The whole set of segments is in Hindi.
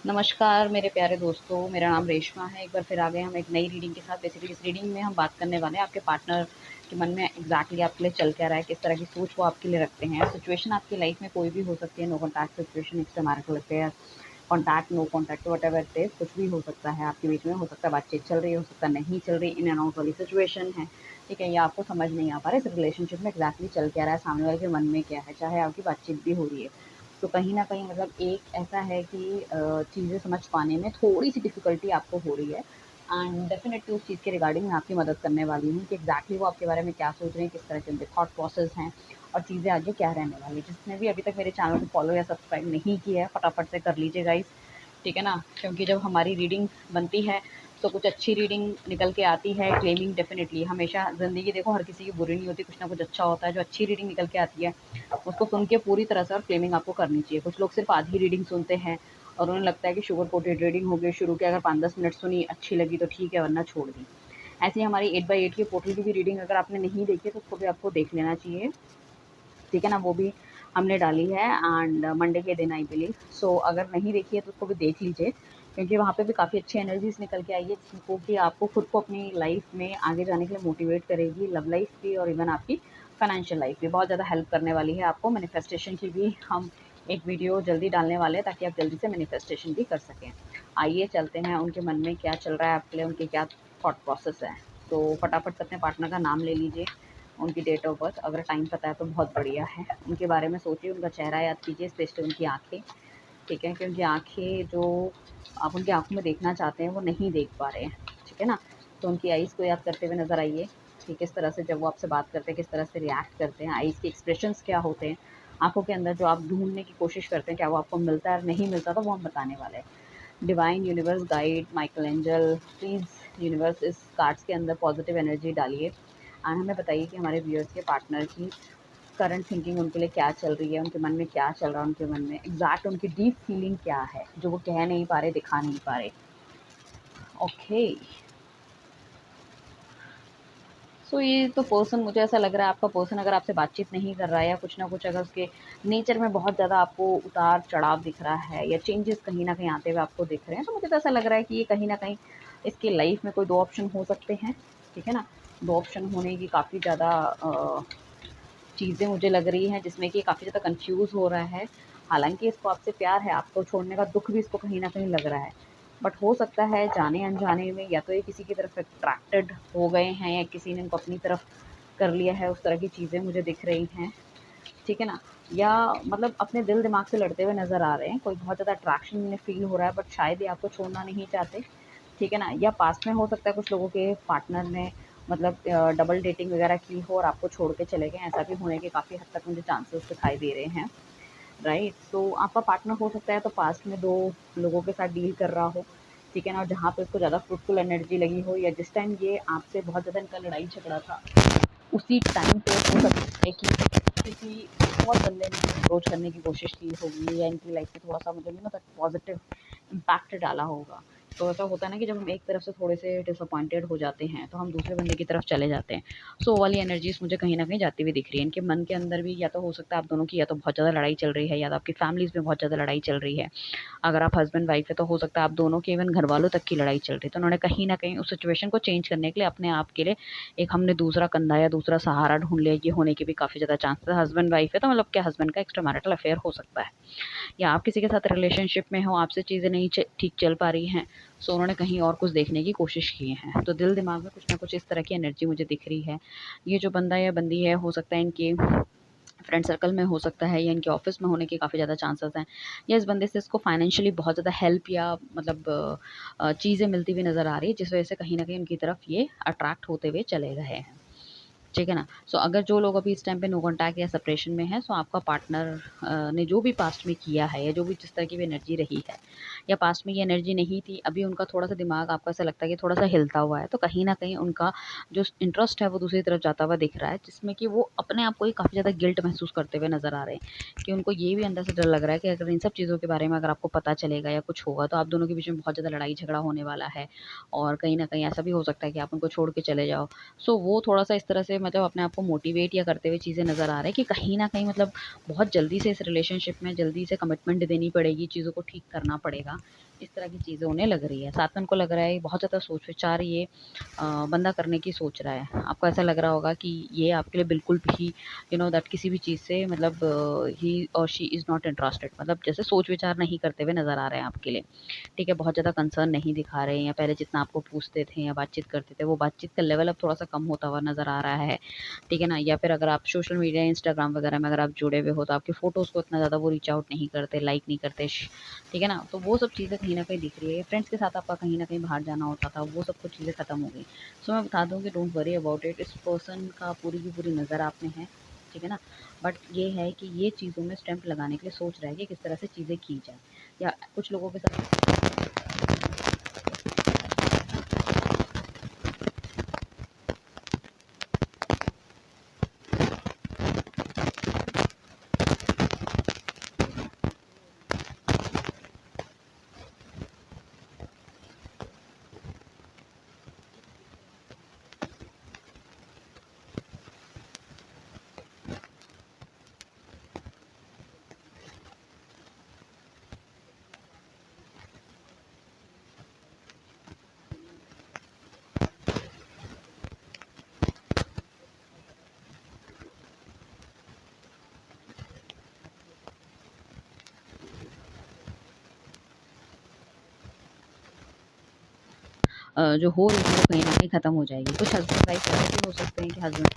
नमस्कार मेरे प्यारे दोस्तों, मेरा नाम रेशमा है। एक बार फिर आ गए हम एक नई रीडिंग के साथ। बेसिकली इस रीडिंग में हम बात करने वाले हैं आपके पार्टनर के मन में एग्ज़ैक्टली आपके लिए चल क्या रहा है, किस तरह की सोच वो आपके लिए रखते हैं। सिचुएशन आपकी लाइफ़ में कोई भी हो सकती है, नो कॉन्टैक्ट सिचुएशन इससे हमारे को लगता है, contact, no contact whatever it is, कुछ भी हो सकता है आपके बीच में। हो सकता है बातचीत चल रही है, हो सकता है नहीं चल रही, इन एंड आउट वाली सिचुएशन है, ठीक है? या आपको समझ नहीं आ पा रहा है इस रिलेशनशिप में एग्ज़ैक्टली चल क्या रहा है, सामने वाले के मन में क्या है, चाहे आपकी बातचीत भी हो रही है। तो कहीं न कहीं मतलब एक ऐसा है कि चीज़ें समझ पाने में थोड़ी-सी डिफ़िकल्टी आपको हो रही है एंड डेफ़िनेटली उस चीज़ के रिगार्डिंग मैं आपकी मदद करने वाली हूँ कि एग्ज़ैक्टली वो आपके बारे में क्या सोच रहे हैं, किस तरह के उनके थॉट प्रोसेस हैं और चीज़ें आगे क्या रहने वाली हैं। जिसने भी अभी तक मेरे चैनल को फ़ॉलो या सब्सक्राइब नहीं किया है, फटाफट से कर लीजिए गाइज़, ठीक है ना? क्योंकि जब हमारी रीडिंग बनती है, तो कुछ अच्छी रीडिंग निकल के आती है। क्लेमिंग डेफ़िनेटली हमेशा ज़िंदगी देखो हर किसी की बुरी नहीं होती, कुछ ना कुछ अच्छा होता है। जो अच्छी रीडिंग निकल के आती है, उसको सुन के पूरी तरह से और क्लेमिंग आपको करनी चाहिए। कुछ लोग सिर्फ़ आधी रीडिंग सुनते हैं और उन्हें लगता है कि शुगर कोटेड रीडिंग हो गई, शुरू के अगर 5-10 मिनट सुनी, अच्छी लगी तो ठीक है वरना छोड़ दी। ऐसे ही हमारी 8 बाय 8 की पोर्टल की भी रीडिंग अगर आपने नहीं देखी है तो उसको भी आपको देख लेना चाहिए, ठीक है ना? वो भी हमने डाली है एंड मंडे के दिन आई बिलीव। सो अगर नहीं देखी है तो उसको भी देख लीजिए, क्योंकि वहाँ पे भी काफ़ी अच्छी एनर्जीज़ निकल के आई है जिनको कि आपको खुद को अपनी लाइफ़ में आगे जाने के लिए मोटिवेट करेगी। लव लाइफ़ भी और इवन आपकी फाइनेंशियल लाइफ़ भी बहुत ज़्यादा हेल्प करने वाली है आपको। मैनिफेस्टेशन की भी हम एक वीडियो जल्दी डालने वाले हैं ताकि आप जल्दी से मैनिफेस्टेशन भी कर सकें। आइए चलते हैं उनके मन में क्या चल रहा है आपके लिए, उनके क्या थॉट प्रोसेस है। तो फटाफट से अपने पार्टनर का नाम ले लीजिए, उनकी डेट ऑफ बर्थ, अगर टाइम पता है तो बहुत बढ़िया है। उनके बारे में सोचिए, उनका चेहरा याद कीजिए, स्पेशली उनकी आँखें, ठीक है? क्योंकि आँखें जो आप उनकी आँखों में देखना चाहते हैं, वो नहीं देख पा रहे हैं, ठीक है ना? तो उनकी आइज़ को याद करते हुए नज़र आइए कि किस तरह से जब वो आपसे बात करते हैं, किस तरह से रिएक्ट करते हैं, आइज़ के एक्सप्रेशंस क्या होते हैं, आँखों के अंदर जो आप ढूँढने की कोशिश करते हैं, क्या वो आपको मिलता है और नहीं मिलता तो वो हम बताने वाले हैं। Divine universe guide Michael angel, please universe इस कार्ड्स के अंदर पॉजिटिव एनर्जी डालिए एंड हमें बताइए कि हमारे व्यूअर्स के पार्टनर की करंट थिंकिंग उनके लिए क्या चल रही है, उनके मन में क्या चल रहा है, उनके मन में एग्जैक्ट उनकी डीप फीलिंग क्या है जो वो कह नहीं पा रहे, दिखा नहीं पा रहे। ओके, सो ये तो पर्सन, मुझे ऐसा लग रहा है आपका पर्सन अगर आपसे बातचीत नहीं कर रहा है या कुछ ना कुछ अगर उसके नेचर में बहुत ज़्यादा आपको उतार चढ़ाव दिख रहा है या चेंजेस कहीं ना कहीं आते हुए आपको दिख रहे हैं, तो मुझे तो ऐसा लग रहा है कि ये कहीं ना कहीं इसकी लाइफ में कोई दो ऑप्शन हो सकते हैं, ठीक है ना? दो ऑप्शन होने की काफ़ी ज़्यादा चीज़ें मुझे लग रही हैं जिसमें कि काफ़ी ज़्यादा कन्फ्यूज़ हो रहा है। हालाँकि इसको आपसे प्यार है, आपको छोड़ने का दुःख भी इसको कहीं न कहीं लग रहा है। बट हो सकता है जाने-अनजाने में या तो ये किसी की तरफ अट्रैक्टेड हो गए हैं या किसी ने इनको अपनी तरफ कर लिया है, उस तरह की चीज़ें मुझे दिख रही हैं, ठीक है ना? या मतलब अपने दिल-दिमाग से लड़ते हुए नज़र आ रहे हैं, कोई बहुत ज़्यादा अट्रैक्शन इन्हें फ़ील हो रहा है बट शायद ये आपको छोड़ना नहीं चाहते, ठीक है ना? या पास्ट में हो सकता है कुछ लोगों के पार्टनर ने मतलब डबल डेटिंग वगैरह की हो और आपको छोड़ के चले गए, ऐसा भी होने के काफ़ी हद तक मुझे चांसेस दिखाई दे रहे हैं, राइट? तो आपका पार्टनर हो सकता है तो पास्ट में 2 लोगों के साथ डील कर रहा हो, ठीक है ना? और जहाँ पे उसको ज़्यादा फ्रूटफुल एनर्जी लगी हो या जिस टाइम ये आपसे बहुत ज़्यादा इनका लड़ाई झगड़ा था, उसी टाइम पे हो सकता है कि किसी और बंदे ने इनको अप्रोच करने की कोशिश की होगी या इनकी लाइफ में थोड़ा-सा मुझे नहीं पता पॉज़िटिव इम्पैक्ट डाला होगा। तो ऐसा होता है ना कि जब हम एक तरफ से थोड़े से डिसअपॉइंटेड हो जाते हैं, तो हम दूसरे बंदे की तरफ चले जाते हैं। सो वो वाली एनर्जीज़ मुझे कहीं न कहीं जाती हुई दिख रही है। इनके मन के अंदर भी या तो हो सकता है आप दोनों की या तो बहुत ज़्यादा लड़ाई चल रही है या तो आपकी फैमिलीज़ में बहुत ज़्यादा लड़ाई चल रही है। अगर आप हस्बैंड-वाइफ है तो हो सकता है आप दोनों के इवन घरवालों तक की लड़ाई चल रही है। तो उन्होंने कहीं न कहीं उस सिचुएशन को चेंज करने के लिए अपने आप के लिए एक हमने दूसरा कंधा या दूसरा सहारा ढूँढ लिया, ये होने के भी काफ़ी ज़्यादा चांसेस है। हस्बैंड-वाइफ है तो मतलब क्या हस्बैंड का एक्स्ट्रा मैरिटल अफेयर हो सकता है या आप किसी के साथ रिलेशनशिप में हो, आपसे चीज़ें नहीं ठीक चल पा रही हैं, सो उन्होंने कहीं और कुछ देखने की कोशिश की है। तो दिल-दिमाग में कुछ ना कुछ इस तरह की एनर्जी मुझे दिख रही है। ये जो बंदा या बंदी है हो सकता है इनके फ्रेंड सर्कल में हो सकता है या इनके ऑफ़िस में होने के काफ़ी ज़्यादा चांसेस हैं या इस बंदे से इसको फाइनेंशियली बहुत ज़्यादा हेल्प या मतलब चीज़ें मिलती हुई नज़र आ रही है, जिस वज़ह से कहीं न कहीं उनकी तरफ ये अट्रैक्ट होते हुए चले गए हैं। ठीक है ना? सो अगर जो लोग अभी इस टाइम पे नो कॉन्टैक्ट या सेपरेशन में हैं, सो आपका पार्टनर ने जो भी पास्ट में किया है या जो भी जिस तरह की भी एनर्जी रही है या पास्ट में ये एनर्जी नहीं थी, अभी उनका थोड़ा-सा दिमाग आपको ऐसा लगता है कि थोड़ा-सा हिलता हुआ है, तो कहीं न कहीं उनका जो इंटरेस्ट है वो दूसरी तरफ जाता हुआ दिख रहा है, जिसमें कि वो अपने आप को ही काफ़ी ज़्यादा गिल्ट महसूस करते हुए नज़र आ रहे हैं कि उनको ये भी अंदर से डर लग रहा है कि अगर इन सब चीज़ों के बारे में अगर आपको पता चलेगा या कुछ होगा, तो आप दोनों के बीच में बहुत ज़्यादा लड़ाई-झगड़ा होने वाला है और कहीं न कहीं ऐसा भी हो सकता है कि आप उनको छोड़ के चले जाओ। सो वो थोड़ा-सा इस तरह से मुझे मतलब अपने आप को मोटिवेट या करते हुए चीज़ें नज़र आ रहा है कि कहीं न कहीं मतलब बहुत जल्दी से इस रिलेशनशिप में जल्दी से कमिटमेंट देनी पड़ेगी, चीज़ों को ठीक करना पड़ेगा। इस तरह की चीज़ें उन्हें लग रही है। साथ में उनको लग रहा है बहुत ज़्यादा सोच-विचार ये बंदा करने की सोच रहा है। आपको ऐसा लग रहा होगा कि ये आपके लिए बिल्कुल भी दैट किसी भी चीज़ से मतलब ही और शी इज़ नॉट इंटरेस्टेड, मतलब जैसे सोच-विचार नहीं करते हुए नज़र आ रहे हैं आपके लिए। ठीक है, बहुत ज़्यादा कंसर्न नहीं दिखा रहे हैं या पहले जितना आपको पूछते थे या बातचीत करते थे, वो बातचीत का लेवल अब थोड़ा-सा कम होता हुआ नज़र आ रहा है, ठीक है ना? या फिर अगर आप सोशल मीडिया, इंस्टाग्राम वगैरह में अगर आप जुड़े हुए हो, तो आपकी फ़ोटोज़ को इतना ज़्यादा वो रीच आउट नहीं करते, लाइक नहीं करते ठीक है ना? तो वो सब चीज़ें कहीं न कहीं दिख रही है। फ्रेंड्स के साथ आपका कहीं न कहीं बाहर जाना होता था, वो सब कुछ चीज़ें खत्म हो गई। सो मैं बता दूँ कि डोंट वरी अबाउट इट, इस पर्सन का पूरी की पूरी नज़र आप में है, ठीक है ना? बट ये है कि ये चीज़ों में स्टैम्प लगाने के लिए सोच रहा है कि किस तरह से चीज़ें की जाएँ, या कुछ लोगों के साथ जो हो रही है वो कहीं न कहीं खत्म हो जाएगी। कुछ हस्बैंड वाइफ ऐसे भी हो सकते हैं कि हस्बैंड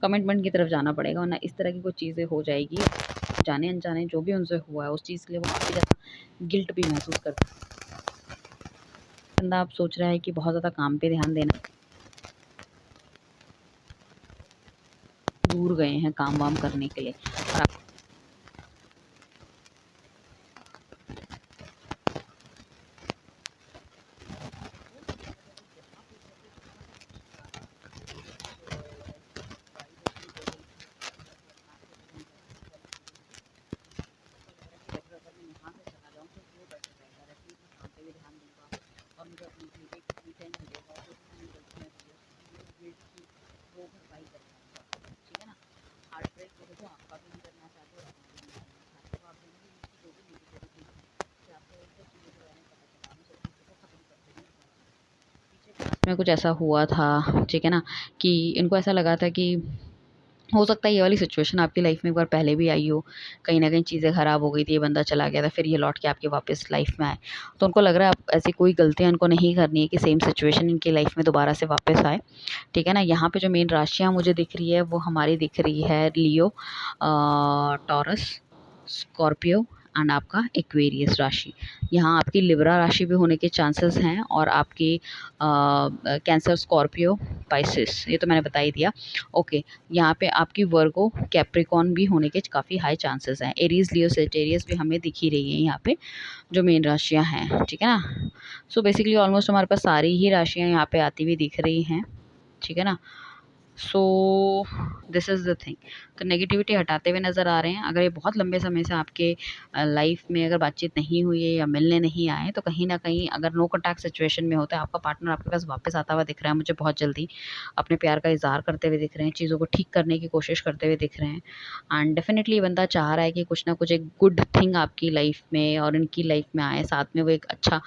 कमिटमेंट की तरफ जाना पड़ेगा, वरना इस तरह की कुछ चीज़ें हो जाएगी। जाने-अनजाने जो भी उनसे हुआ है, उस चीज़ के लिए वो काफ़ी ज़्यादा गिल्ट भी महसूस करते हैं। बंदा अब सोच रहा है कि बहुत ज़्यादा काम पे ध्यान देना, दूर गए हैं काम-वाम करने के लिए और आप यहाँ से चला जाऊँ तो वो बेटर रहेगा, एटलीस्ट मैं काम पे भी ध्यान दूँगा और मुझे अपने लिए एक फ्री टाइम मिलेगा, जो भी मैंने गलतियाँ की है, उसकी गिल्ट की वो भरपाई कर पाऊँगा, ठीक है ना? हार्ट ब्रेक तो देखो आपका भी नहीं करना चाहते और अपना भी नहीं करना चाहते, तो आप दोनों के बीच की जो भी नेगेटिविटी है, कि आपको इन सब चीज़ों के बारे में पता चला, उन सब चीज़ों को खत्म कर देना पीछे पास्ट में कुछ ऐसा हुआ था, ठीक है ना? कि इनको ऐसा लगा था कि हो सकता है ये वाली सिचुएशन आपकी लाइफ में एक बार पहले भी आई हो, कहीं न कहीं चीज़ें ख़राब हो गई थी, ये बंदा चला गया था, फिर ये लौट के आपके वापस लाइफ में आए। तो उनको लग रहा है अब ऐसी कोई गलतियाँ इनको नहीं करनी है कि सेम सिचुएशन इनकी लाइफ में दोबारा से वापस आए, ठीक है ना? यहाँ पे जो मेन राशियाँ मुझे दिख रही है, वो हमारी दिख रही है लियो, टॉरस, स्कॉर्पियो एंड आपका एक्वेरियस राशि। यहाँ आपकी लिब्रा राशि भी होने के चांसेस हैं और आपकी कैंसर, स्कॉर्पियो, पाइसेस, ये तो मैंने बता ही दिया। ओके, यहाँ पे आपकी वर्गो, कैप्रिकॉर्न भी होने के काफ़ी हाई चांसेस हैं। एरीज़, लियो, सेजिटेरियस भी हमें दिख ही रही हैं यहाँ पे, जो मेन राशियाँ हैं, ठीक है ना? सो बेसिकली ऑलमोस्ट हमारे पास सारी ही राशियाँ यहाँ पे आती हुई दिख रही हैं, ठीक है ना? So this is the thing. तो नेगेटिविटी हटाते हुए नज़र आ रहे हैं। अगर ये बहुत लंबे समय से आपके लाइफ में अगर बातचीत नहीं हुई है या मिलने नहीं आए, तो कहीं न कहीं अगर नो कॉन्टैक्ट सिचुएशन में होता है, आपका पार्टनर आपके पास वापस आता हुआ दिख रहा है मुझे बहुत जल्दी, अपने प्यार का इज़हार करते हुए दिख रहे हैं, चीज़ों को ठीक करने की कोशिश करते हुए दिख रहे हैं एंड डेफ़िनिटली ये बंदा चाह रहा है कि कुछ ना कुछ एक गुड थिंग आपकी लाइफ में और इनकी लाइफ में आए, साथ में वो एक अच्छा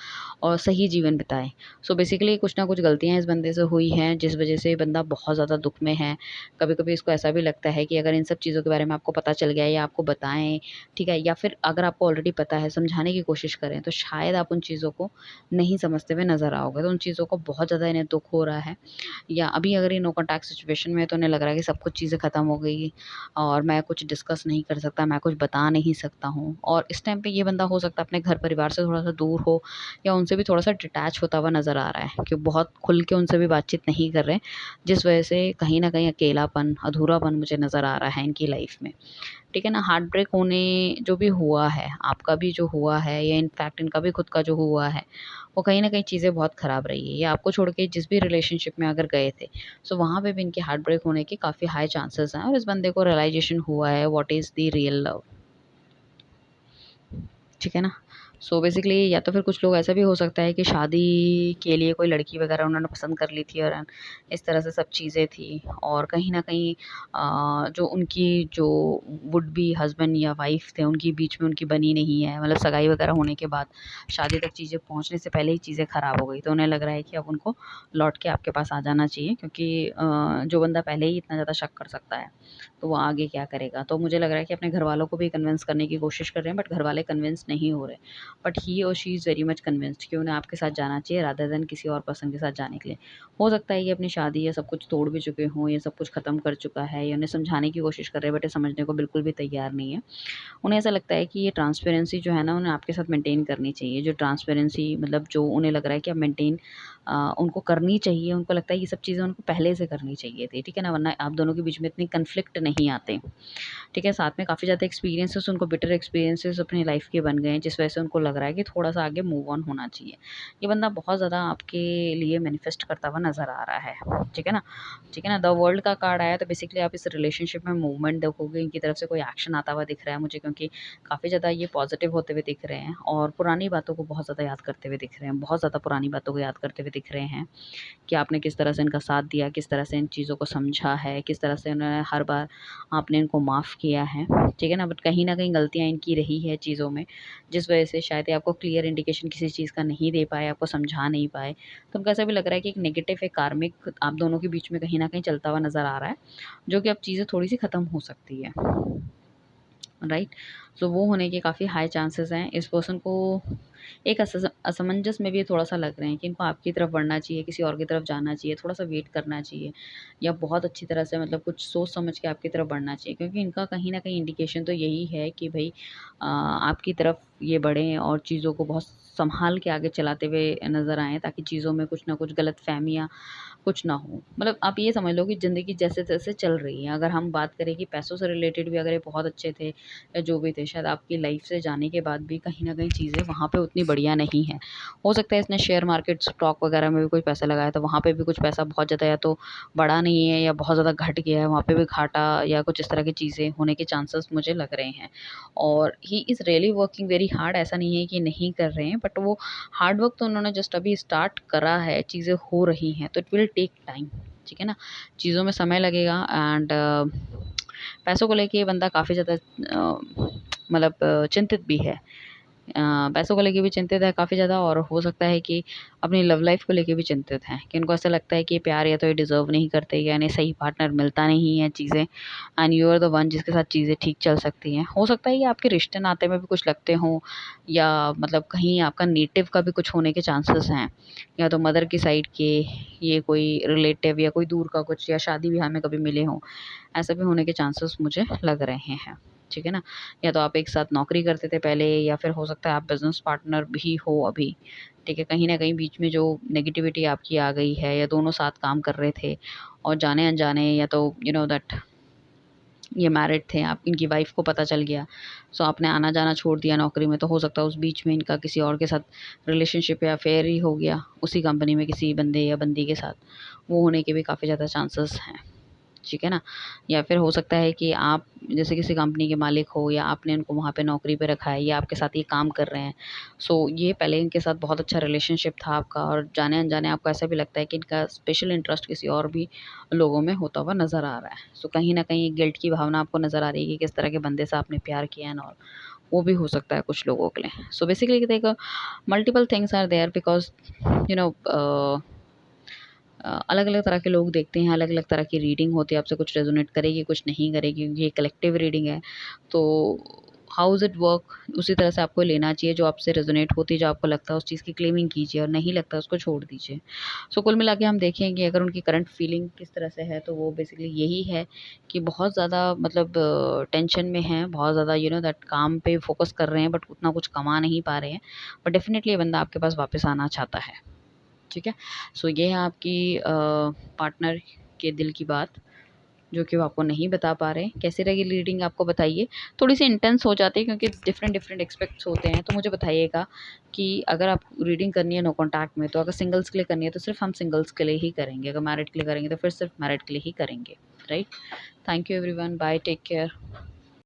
और सही जीवन बिताएँ। सो बेसिकली कुछ ना कुछ गलतियाँ इस बंदे से हुई हैं, जिस वज़ह से ये बंदा बहुत ज़्यादा दुःख में है। कभी-कभी इसको ऐसा भी लगता है कि अगर इन सब चीज़ों के बारे में आपको पता चल गया है या आपको बताएँ, ठीक है? या फिर अगर आपको ऑलरेडी पता है, समझाने की कोशिश करें, तो शायद आप उन चीज़ों को नहीं समझते हुए नज़र आओगे। तो उन चीज़ों को बहुत ज़्यादा इन्हें दुःख हो रहा है, या अभी अगर ये नो कॉन्टैक्ट सिचुएशन में है, तो उन्हें लग रहा है कि सब कुछ चीज़ें ख़त्म हो गई और मैं कुछ डिस्कस नहीं कर सकता, मैं कुछ बता नहीं सकता हूँ। और इस टाइम पे ये बंदा हो सकता है अपने घर परिवार से थोड़ा-सा दूर हो या उनसे भी थोड़ा-सा डिटैच होता हुआ नज़र आ रहा है कि बहुत खुल के उनसे भी बातचीत नहीं कर रहे, जिस वजह से कहीं न कहीं अकेलापन, अधूरापन मुझे नज़र आ रहा है इनकी लाइफ़ में। ठीक है ना? हार्ट ब्रेक होने जो भी हुआ है, आपका भी जो हुआ है या इनफैक्ट इनका भी खुद का जो हुआ है, वो कहीं न कहीं चीज़ें बहुत ख़राब रही है। ये आपको छोड़ के जिस भी रिलेशनशिप में अगर गए थे, सो वहाँ पे भी इनके हार्ट ब्रेक होने के काफ़ी हाई चांसेस हैं और इस बंदे को रियलाइज़ेशन हुआ है what is the real love. ठीक है ना? सो बेसिकली या तो फिर कुछ लोग ऐसा भी हो सकता है कि शादी के लिए कोई लड़की वगैरह उन्होंने पसंद कर ली थी और इस तरह से सब चीज़ें थी और कहीं न कहीं जो उनकी जो वुड बी हस्बैंड या वाइफ़ थे, उनके बीच में उनकी बनी नहीं है। मतलब सगाई वगैरह होने के बाद शादी तक चीज़ें पहुँचने से पहले ही चीज़ें ख़राब हो गई। तो उन्हें लग रहा है कि अब उनको लौट के आपके पास आ जाना चाहिए क्योंकि जो बंदा पहले ही इतना ज़्यादा शक कर सकता है, तो वो आगे क्या करेगा? तो मुझे लग रहा है कि अपने घरवालों को भी कन्विंस करने की कोशिश कर रहे हैं, बट घरवाले कन्विंस नहीं हो रहे। बट ही और she is very much convinced कि उन्हें आपके साथ जाना चाहिए रादर देन किसी और पर्सन के साथ जाने के लिए। हो सकता है ये अपनी शादी या सब कुछ तोड़ भी चुके हों या सब कुछ ख़त्म कर चुका है या उन्हें समझाने की कोशिश कर रहे हैं, बट ये समझने को बिल्कुल भी तैयार नहीं है। उन्हें ऐसा लगता है कि ये ट्रांसपेरेंसी जो है ना, उन्हें आपके साथ मेंटेन करनी चाहिए। जो ट्रांसपेरेंसी मतलब जो उन्हें लग रहा है कि अब मेंटेन उनको करनी चाहिए, उनको लगता है ये सब चीज़ें उनको पहले से करनी चाहिए थी, ठीक है ना? वरना आप दोनों के बीच में इतनी कॉन्फ्लिक्ट नहीं आते। ठीक है, साथ में काफ़ी ज़्यादा एक्सपीरियंसेस उनको बिटर एक्सपीरियंसेस अपनी लाइफ़ के बन गए हैं, जिस वजह से उनको लग रहा है कि थोड़ा-सा आगे मूव ऑन होना चाहिए। ये बंदा बहुत ज़्यादा आपके लिए मैनिफेस्ट करता हुआ नज़र आ रहा है, ठीक है ना? ठीक है ना? द वर्ल्ड का कार्ड आया तो बेसिकली आप इस रिलेशनशिप में मूवमेंट देखोगे, इनकी तरफ से कोई एक्शन आता हुआ दिख रहा है मुझे क्योंकि काफ़ी ज़्यादा ये पॉज़िटिव होते हुए दिख रहे हैं और पुरानी बातों को बहुत ज़्यादा याद करते हुए दिख रहे हैं, बहुत ज़्यादा पुरानी बातों को याद करते हुए दिख रहे हैं। कि आपने किस तरह से इनका साथ दिया, किस तरह से इन चीज़ों को समझा है, किस तरह से उन्होंने हर बार आपने इनको माफ़ किया है, ठीक है ना? बट कहीं न कहीं गलतियाँ इनकी रही है चीज़ों में, जिस वजह से शायद ये आपको क्लियर इंडिकेशन किसी चीज़ का नहीं दे पाए, आपको समझा नहीं पाए। तो उनको ऐसा भी लग रहा है कि एक नेगेटिव, एक कार्मिक आप दोनों के बीच में कहीं न कहीं चलता हुआ नज़र आ रहा है, जो कि अब चीज़ें थोड़ी-सी ख़त्म हो सकती है। राइट? सो वो होने के काफ़ी हाई चांसेस हैं। इस पर्सन को एक असमंजस में भी थोड़ा-सा लग रहे हैं कि इनको आपकी तरफ बढ़ना चाहिए, किसी और की तरफ जाना चाहिए, थोड़ा-सा वेट करना चाहिए या बहुत अच्छी तरह से मतलब कुछ सोच समझ के आपकी तरफ बढ़ना चाहिए। क्योंकि इनका कहीं न कहीं इंडिकेशन तो यही है कि भई आपकी तरफ ये बढ़ें और चीज़ों को बहुत सँभाल के आगे चलाते हुए नज़र आएँ ताकि चीज़ों में कुछ न कुछ गलतफ़हमियाँ कुछ ना हो। मतलब आप ये समझ लो कि ज़िंदगी जैसे-तैसे चल रही है। अगर हम बात करें कि पैसों से रिलेटेड भी अगर ये बहुत अच्छे थे या जो भी थे, शायद आपकी लाइफ़ से जाने के बाद भी कहीं न कहीं चीज़ें वहाँ पे उतनी बढ़िया नहीं हैं। हो सकता है इसने शेयर मार्केट, स्टॉक वगैरह में भी कोई पैसा लगाया, तो वहाँ पे भी कुछ पैसा बहुत ज़्यादा या तो बढ़ा नहीं है या बहुत ज़्यादा घट गया है, वहाँ पे भी घाटा या कुछ इस तरह की चीज़ें होने के चांसेस मुझे लग रहे हैं। और he is really working very hard, ऐसा नहीं है कि नहीं कर रहे हैं, बट वो हार्ड वर्क तो उन्होंने जस्ट अभी स्टार्ट करा है, चीज़ें हो रही हैं, तो इट विल टेक टाइम, ठीक है ना? चीज़ों में समय लगेगा एंड पैसों को लेके ये बंदा काफ़ी ज़्यादा मतलब चिंतित भी है। पैसों को लेके भी चिंतित है काफ़ी ज़्यादा और हो सकता है कि अपनी लव लाइफ़ को लेके भी चिंतित हैं कि उनको ऐसा लगता है कि ये प्यार या तो ये डिज़र्व नहीं करते या इन्हें सही पार्टनर मिलता नहीं है चीज़ें and you are the one जिसके साथ चीज़ें ठीक चल सकती हैं। हो सकता है ये आपके रिश्ते नाते में भी कुछ लगते हों या मतलब कहीं आपका नेटिव का भी कुछ होने के चांसेस हैं या तो मदर की साइड के ये कोई रिलेटिव या कोई दूर का कुछ या शादी-ब्याह में कभी मिले हों, ऐसा भी होने के चांसेस मुझे लग रहे हैं। ठीक है ना? या तो आप एक साथ नौकरी करते थे पहले या फिर हो सकता है आप बिज़नेस पार्टनर भी हो अभी, ठीक है? कहीं न कहीं बीच में जो नेगेटिविटी आपकी आ गई है या दोनों साथ काम कर रहे थे और जाने-अनजाने या तो यू नो दैट ये मैरिड थे, आप इनकी वाइफ़ को पता चल गया, सो आपने आना-जाना छोड़ दिया नौकरी में, तो हो सकता है उस बीच में इनका किसी और के साथ रिलेशनशिप या अफ़ेयर ही हो गया, उसी कंपनी में किसी बंदे या बंदी के साथ। वो होने के भी काफ़ी ज़्यादा चांसेस हैं। ठीक है ना? या फिर हो सकता है कि आप जैसे किसी कंपनी के मालिक हो या आपने उनको वहाँ पे नौकरी पे रखा है या आपके साथ ये काम कर रहे हैं। सो ये पहले इनके साथ बहुत अच्छा रिलेशनशिप था आपका और जाने-अनजाने आपको ऐसा भी लगता है कि इनका स्पेशल इंटरेस्ट किसी और भी लोगों में होता हुआ नज़र आ रहा है। सो कहीं न कहीं गिल्ट की भावना आपको नज़र आ रही है कि किस तरह के बंदे से आपने प्यार किया एंड ऑल। वो भी हो सकता है कुछ लोगों के लिए। सो बेसिकली देखो multiple things are there because you know अलग-अलग तरह के लोग देखते हैं, अलग-अलग तरह की रीडिंग होती है, आपसे कुछ रेज़ोनेट करेगी, कुछ नहीं करेगी क्योंकि ये कलेक्टिव रीडिंग है। तो हाउ डज़ इट वर्क उसी तरह से आपको लेना चाहिए, जो आपसे रेज़ोनेट होती है, जो आपको लगता है उस चीज़ की क्लेमिंग कीजिए और नहीं लगता उसको छोड़ दीजिए। सो कुल मिला के हम देखें कि अगर उनकी करंट फीलिंग किस तरह से है, तो वो बेसिकली यही है कि बहुत ज़्यादा मतलब टेंशन में हैं, बहुत ज़्यादा यू नो दैट काम पे फ़ोकस कर रहे हैं बट उतना कुछ कमा नहीं पा रहे हैं। बट डेफ़िनिटली ये बंदा आपके पास वापस आना चाहता है। ठीक है? सो ये है आपकी पार्टनर के दिल की बात जो कि वो आपको नहीं बता पा रहे हैं। कैसी रही रीडिंग आपको बताइए। थोड़ी-सी इंटेंस हो जाती है क्योंकि डिफरेंट डिफरेंट एस्पेक्ट्स होते हैं, तो मुझे बताइएगा कि अगर आपको रीडिंग करनी है नो कॉन्टैक्ट में, तो अगर सिंगल्स के लिए करनी है तो सिर्फ़ हम सिंगल्स के लिए ही करेंगे, अगर मैरिड के लिए करेंगे तो फिर सिर्फ़ मैरिड के लिए ही करेंगे, right? Thank you everyone, bye, take care.